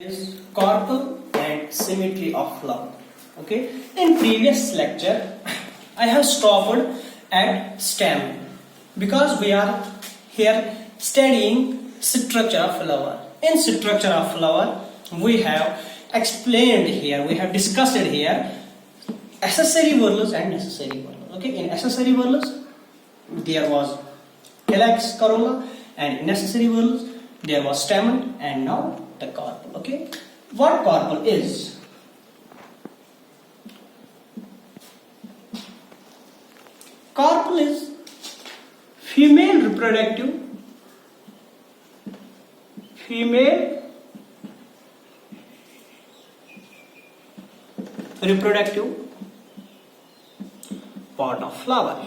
Is carpel and symmetry of flower. Okay, in previous lecture I have stopped at stem because we are here studying structure of flower. In structure of flower we have explained here, we have discussed here accessory whorls and necessary whorls. Okay, in accessory whorls there was calyx, corolla, and in necessary whorls there was stamen, and now the carpel. Okay, what carpel is? Carpel is female reproductive part of flower.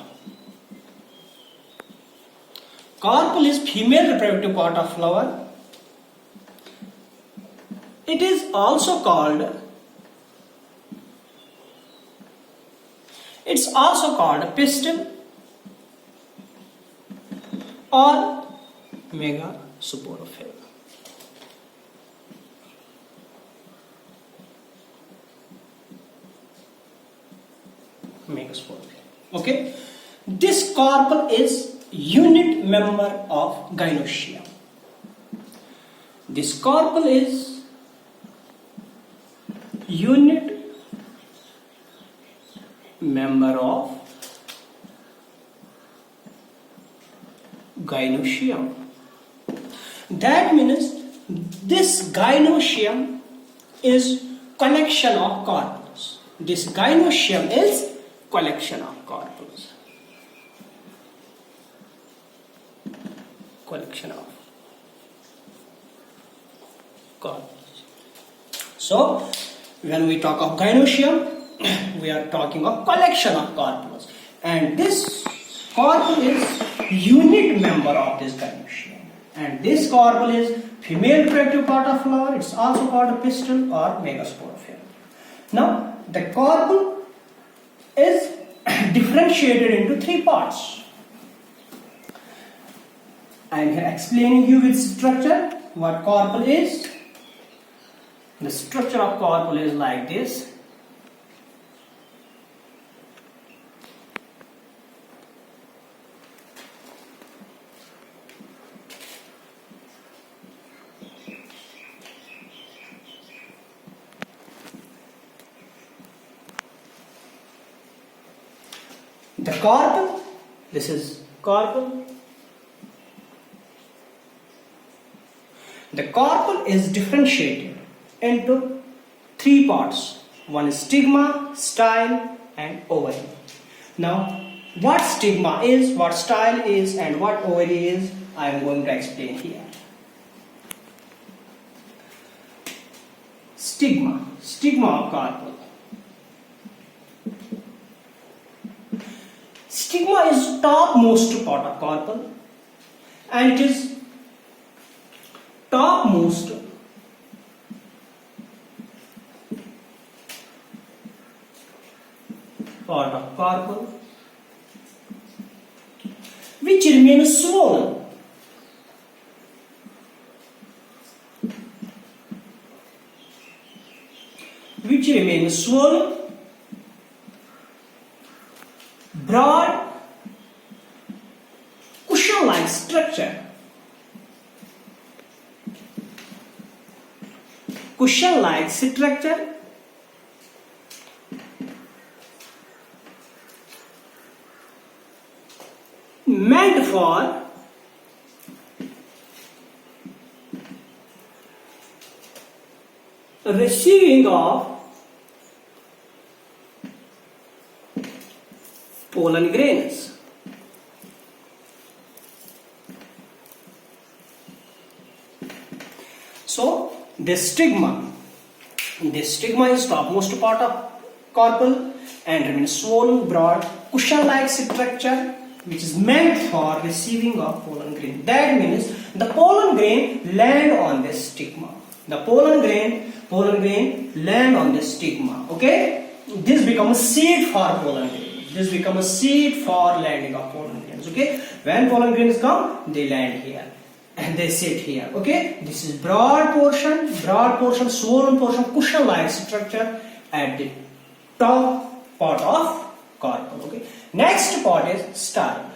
Carpel is female reproductive part of flower. It is also called pistil or megasporophyll. Okay, this carpel is unit member of gynoecium. This carpel is unit member of gynoecium. That means this gynoecium is collection of carpels. This gynoecium is collection of carpels. Collection of carpels. So when we talk of gynoecium, we are talking of collection of carpels, and this carpel is unit member of this gynoecium, and this carpel is female reproductive part of flower. It's also called a pistil or megasporophyll. Now the carpel is differentiated into three parts. I am here explaining you with structure what carpel is. The structure of carpel is like this. The carpel, this is carpel. The carpel is differentiated into three parts. One is stigma, style, and ovary. Now, what stigma is, what style is, and what ovary is, I am going to explain here. Stigma of carpel. Stigma is topmost part of carpel, and it is topmost part of carpel which remains swollen. Broad cushion-like structure. Cushion-like structure meant for receiving of pollen grains. So this stigma is topmost part of carpel and remains swollen, broad, cushion-like structure which is meant for receiving of pollen grain. That means the pollen grain land on this stigma. The pollen grain land on this stigma. Okay, this becomes seed for pollen grain. This becomes a seed for landing of pollen grains. Okay, when pollen grains come, they land here. and they sit here. Okay, this is broad portion, swollen portion, cushion-like structure at the top part of carpel. Okay, next part is style.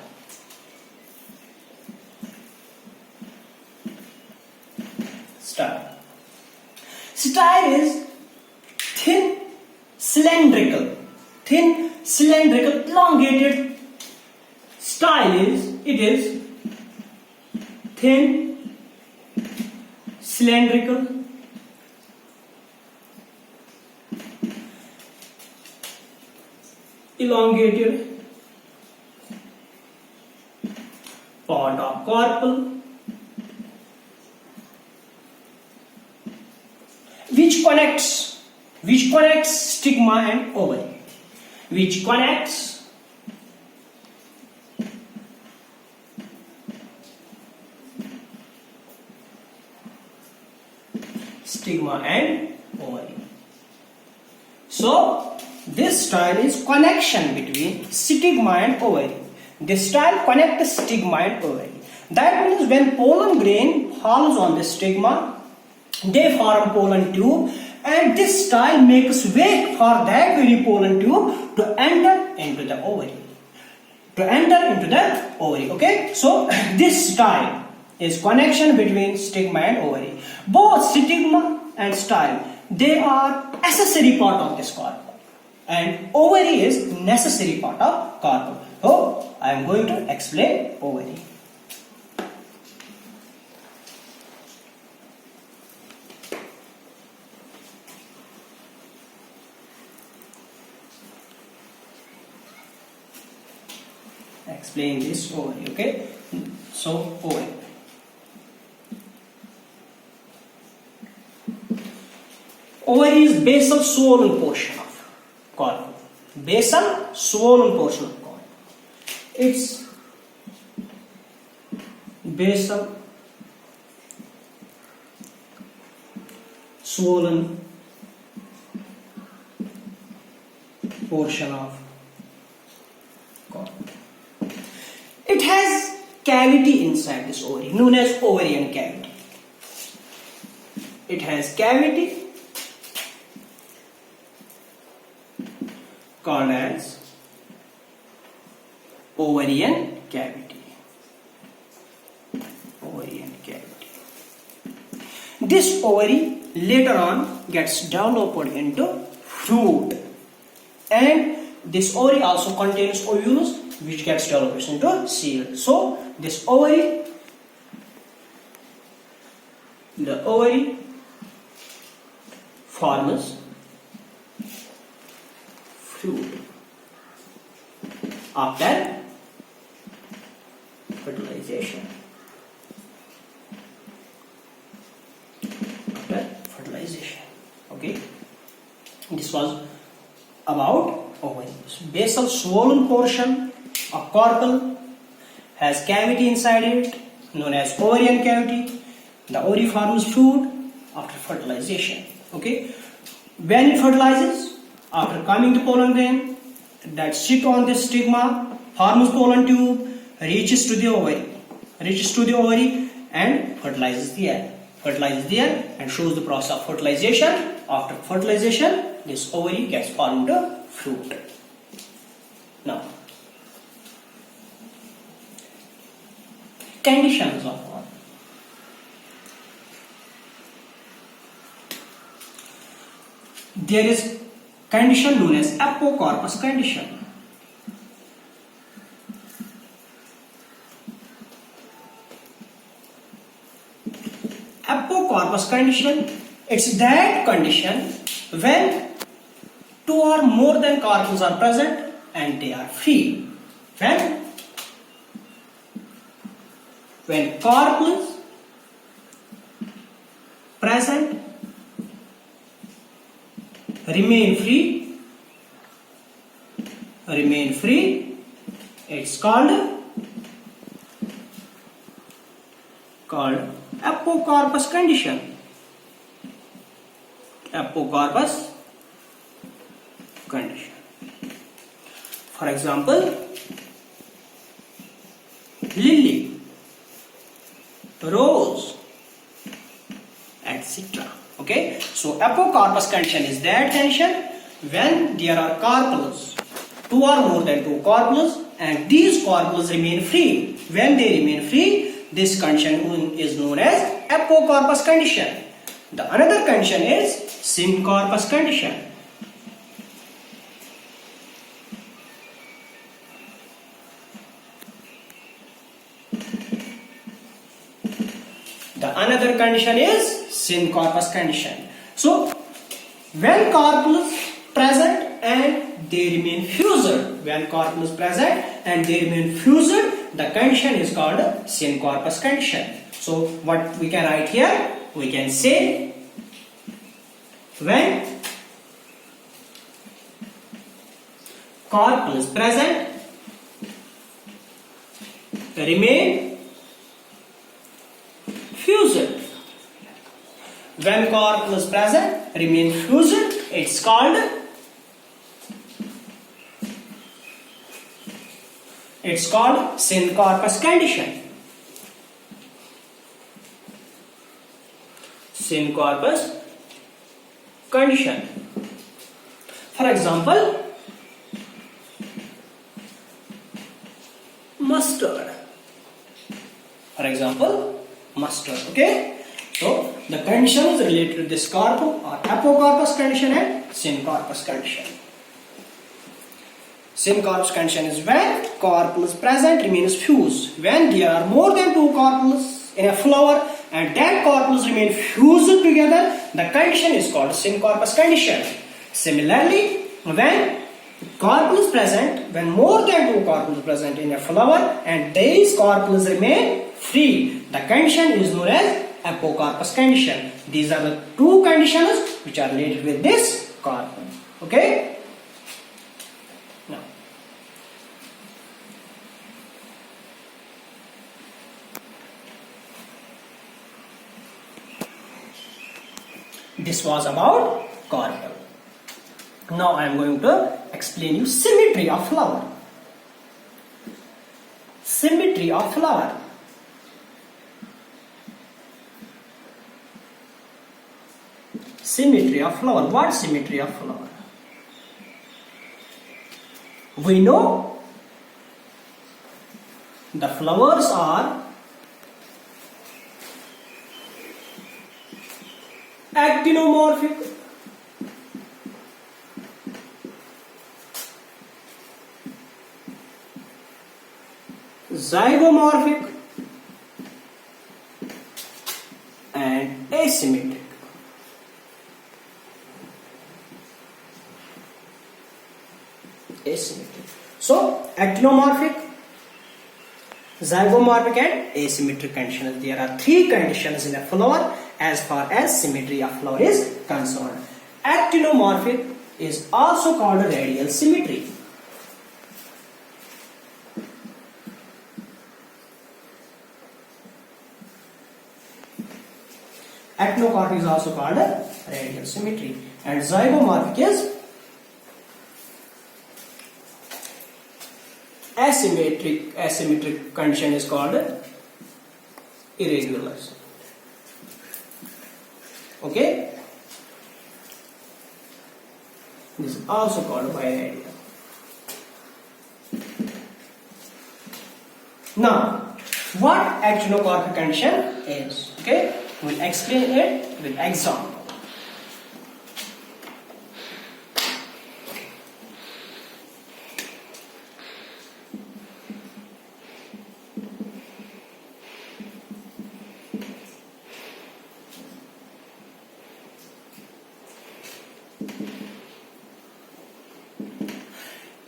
Style is thin, cylindrical, elongated. Style is thin, cylindrical, elongated part of carpel which connects stigma and ovary, which connects stigma and ovary. So this style is connection between stigma and ovary. This style connects stigma and ovary. That means when pollen grain falls on the stigma, they form pollen tube, and this style makes way for that very pollen tube to enter into the ovary. Okay, so this style is connection between stigma and ovary. Both stigma and style, they are accessory part of this carpel, and ovary is necessary part of carpel. So I am going to explain ovary. Explain this ovary. Okay, so ovary. Ovary is basal swollen portion of carpel. Basal swollen portion of carpel. It's basal swollen portion of carpel. It has cavity inside this ovary, known as ovarian cavity. It has cavity called as ovarian cavity. This ovary later on gets developed into fruit, and this ovary also contains ovules which gets developed into seed. So this ovary, the ovary forms fruit after fertilization. Okay, this was about ovary. Basal swollen portion of carpel has cavity inside it, known as ovarian cavity. The ovary forms fruit after fertilization. Okay, when it fertilizes, after coming to pollen grain that sit on the stigma, forms pollen tube, reaches to the ovary, and fertilizes there and shows the process of fertilization. After fertilization, this ovary gets formed into fruit. Now, conditions of ovary. There is condition known as apocarpus condition. Apocarpus condition, it's that condition when two or more than carpels are present and they are free. When carpels present remain free, it's called apocarpus condition. Apocarpus condition. For example, lily, rose, So apocarpous condition is that condition when there are carpels, two or more than two carpels, and these carpels remain free. When they remain free, this condition is known as apocarpous condition. The another condition is syncarpous condition. The another condition is syncarpous condition. So when carpels present and they remain fused, when carpels present and they remain fused, the condition is called syncarpous condition. So what we can write here? We can say when carpels present remain fused. When carpels present remain fused, it's called syncarpous condition. Syncarpous condition. For example, mustard. Okay. So the conditions related to this carpel are apocarpous condition and syncarpous condition. Syncarpous condition is when carpels present remains fused. When there are more than two carpels in a flower and that carpels remain fused together, the condition is called syncarpous condition. Similarly, when carpels present, when more than two carpels present in a flower and these carpels remain free, the condition is known as apocarpous condition. These are the two conditions which are related with this carpel. Okay? Now, this was about carpel. Now I am going to explain you symmetry of flower. Symmetry of flower. Symmetry of flower. What symmetry of flower? We know the flowers are actinomorphic, zygomorphic, and asymmetric. So actinomorphic, zygomorphic and asymmetric conditions. There are three conditions in a flower as far as symmetry of flower is concerned. Actinomorphic is also called radial symmetry. Actinomorphic is also called radial symmetry, and zygomorphic is asymmetric condition is called irregular. Okay, this is also called biradial. Now, what actinomorphic condition is? Okay, we'll explain it with example.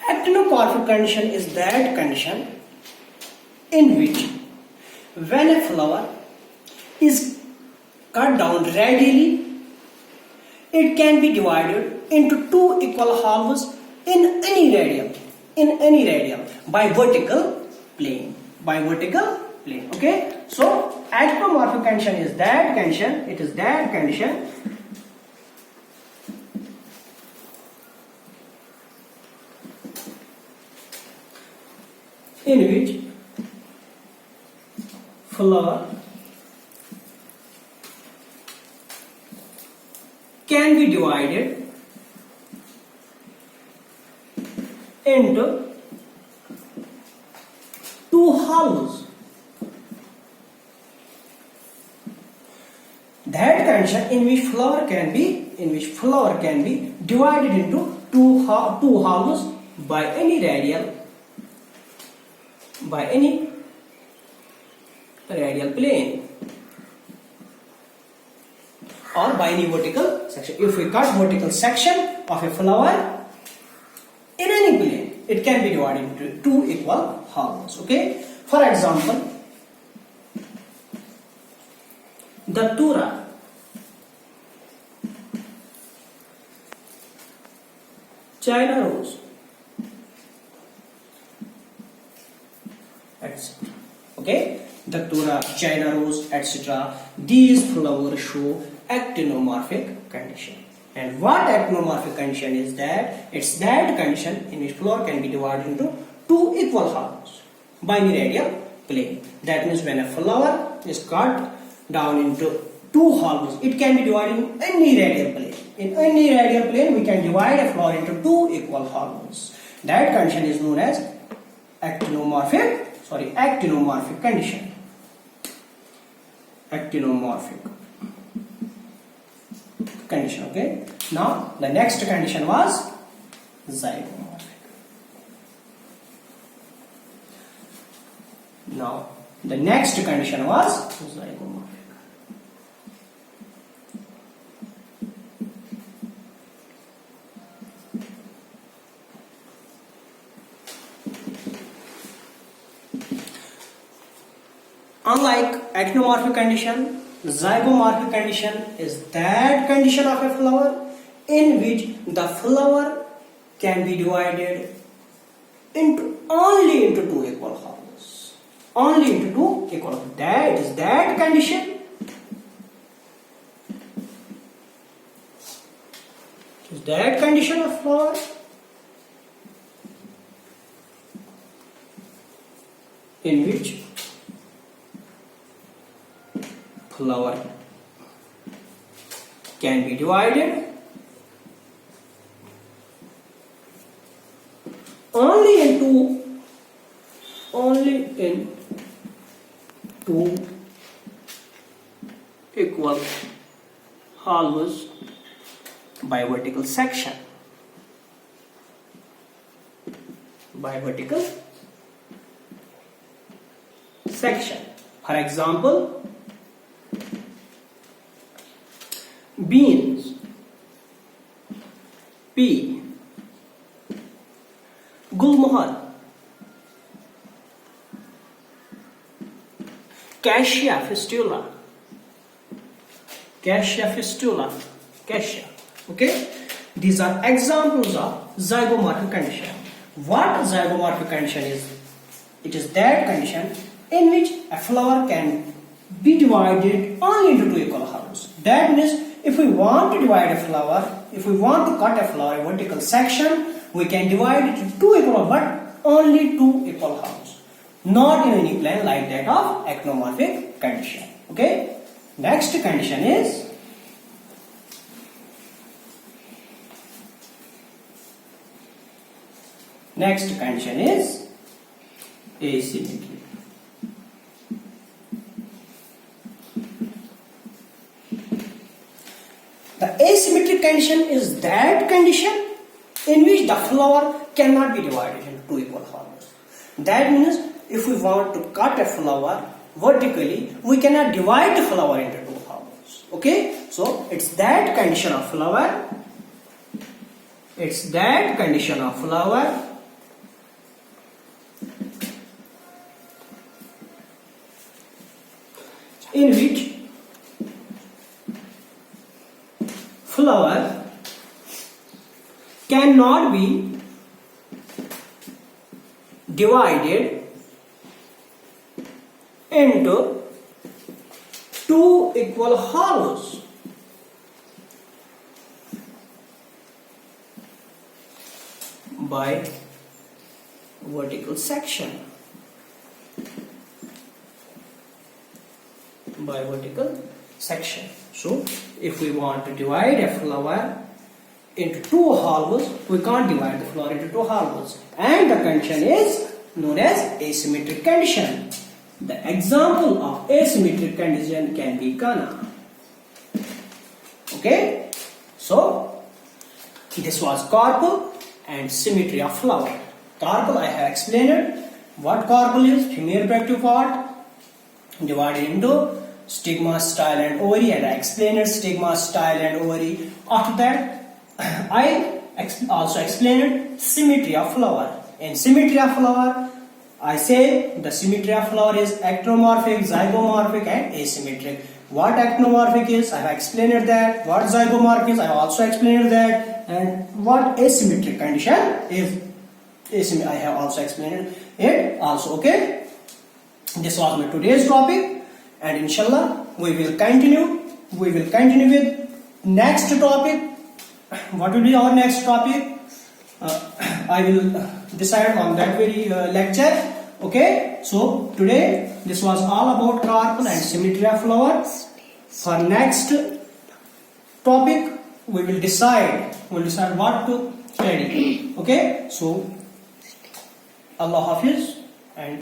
Actinomorphic condition is that condition in which when a flower is cut down radially, it can be divided into two equal halves in any radius by vertical plane. Okay, so actinomorphic condition is that condition. It is that condition in which flower can can be divided into two halves. That condition in which flower can be divided into two halves by any radial plane or by any vertical section. If we cut vertical section of a flower in any plane, it can be divided into two equal halves. Okay. For example, Datura, China rose, etc. Okay, Datura, China rose, etc. These flowers show actinomorphic condition. And what actinomorphic condition is that? It's that condition in which flower can be divided into two equal halves by any radial plane. That means when a flower is cut down into two halves, it can be divided in any radial plane. In any radial plane, we can divide a flower into two equal halves. That condition is known as actinomorphic condition. Actinomorphic condition. Okay. Now the next condition was zygomorphic. Now the next condition was zygomorphic. Unlike actinomorphic condition, zygomorphic condition is that condition of a flower in which the flower can be divided only into two equal halves. Only into two equal halves. That is that condition. Is that condition of flower in which flower can be divided only in two equal halves by vertical section. By vertical section. For example, beans, pea, gulmohar, cassia fistula, cassia. Okay, these are examples of zygomorphic condition. What zygomorphic condition is? It is that condition in which a flower can be divided only into two equal halves. That means if we want to divide a flower, if we want to cut a flower in vertical section, we can divide it into two equal halves, but only two equal halves. Not in any plane like that of actinomorphic condition. Okay. Next condition is asymmetry. The asymmetric condition is that condition in which the flower cannot be divided into two equal halves. That means if we want to cut a flower vertically, we cannot divide the flower into two halves. Okay? So it's that condition of flower. It's that condition of flower in which flower cannot be divided into two equal hollows. By vertical section. By vertical section. So if we want to divide a flower into two halves, we can't divide the flower into two halves, and the condition is known as asymmetric condition. The example of asymmetric condition can be Ghana. Okay, so this was carpel and symmetry of flower. Carpel, I have explained what carpel is, female reproductive part divided into stigma, style and ovary, and I explained stigma, style and ovary. After that, I also explained symmetry of flower. In symmetry of flower, I say the symmetry of flower is actinomorphic, zygomorphic and asymmetric. What actinomorphic is, I have explained that. What zygomorphic is, I have also explained that. And what asymmetric condition is, I have also explained it also. Okay, this was my today's topic, and inshallah we will continue with next topic. What will be our next topic? I will decide on that very lecture. Okay, so today this was all about carpel and symmetry of flower. For next topic, we will decide what to study. Okay, so Allah Hafiz and